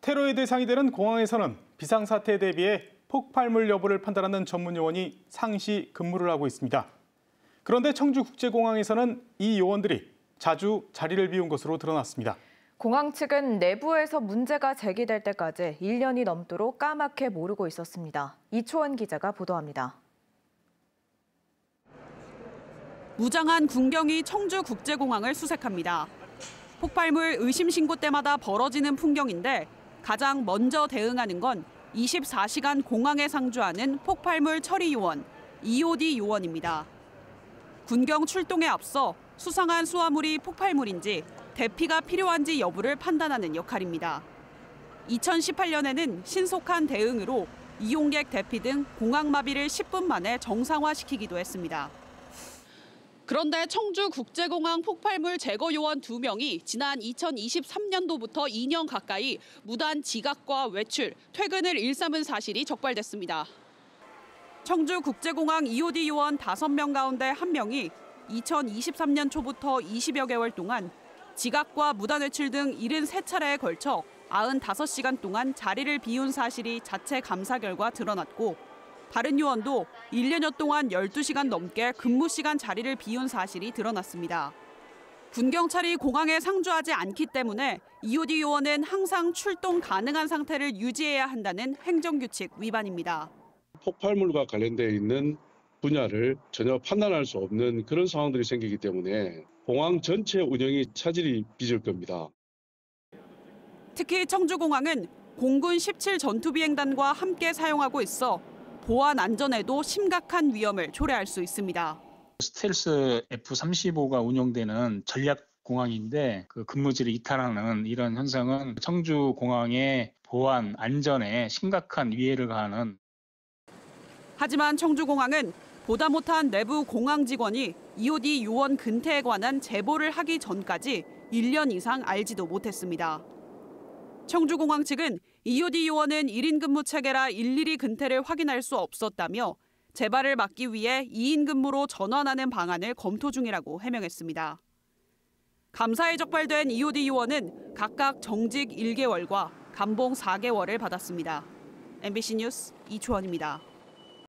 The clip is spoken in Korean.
테러의 대상이 되는 공항에서는 비상사태에 대비해 폭발물 여부를 판단하는 전문 요원이 상시 근무를 하고 있습니다. 그런데 청주국제공항에서는 이 요원들이 자주 자리를 비운 것으로 드러났습니다. 공항 측은 내부에서 문제가 제기될 때까지 1년이 넘도록 까맣게 모르고 있었습니다. 이초원 기자가 보도합니다. 무장한 군경이 청주국제공항을 수색합니다. 폭발물 의심 신고 때마다 벌어지는 풍경인데 가장 먼저 대응하는 건 24시간 공항에 상주하는 폭발물 처리 요원, EOD 요원입니다. 군경 출동에 앞서 수상한 수화물이 폭발물인지 대피가 필요한지 여부를 판단하는 역할입니다. 2018년에는 신속한 대응으로 이용객 대피 등 공항 마비를 10분 만에 정상화시키기도 했습니다. 그런데 청주국제공항 폭발물 제거 요원 2명이 지난 2023년도부터 2년 가까이 무단 지각과 외출, 퇴근을 일삼은 사실이 적발됐습니다. 청주국제공항 EOD 요원 5명 가운데 1명이 2023년 초부터 20여 개월 동안 지각과 무단 외출 등 73차례에 걸쳐 95시간 동안 자리를 비운 사실이 자체 감사 결과 드러났고 다른 요원도 1년여 동안 12시간 넘게 근무 시간 자리를 비운 사실이 드러났습니다. 군경찰이 공항에 상주하지 않기 때문에 EOD 요원은 항상 출동 가능한 상태를 유지해야 한다는 행정규칙 위반입니다. 폭발물과 관련되어 있는 분야를 전혀 판단할 수 없는 그런 상황들이 생기기 때문에 공항 전체 운영이 차질이 빚을 겁니다. 특히 청주공항은 공군 17 전투비행단과 함께 사용하고 있어 보안 안전에도 심각한 위험을 초래할 수 있습니다. 스텔스 F-35가 운용되는 전략공항인데 그 근무지를 이탈하는 이런 현상은 청주공항의 보안 안전에 심각한 위해를 가하는. 하지만 청주공항은 보다 못한 내부 공항 직원이 EOD 요원 근태에 관한 제보를 하기 전까지 1년 이상 알지도 못했습니다. 청주공항 측은 EOD 요원은 1인 근무 체계라 일일이 근태를 확인할 수 없었다며 재발을 막기 위해 2인 근무로 전환하는 방안을 검토 중이라고 해명했습니다. 감사에 적발된 EOD 요원은 각각 정직 1개월과 감봉 4개월을 받았습니다. MBC 뉴스 이초원입니다.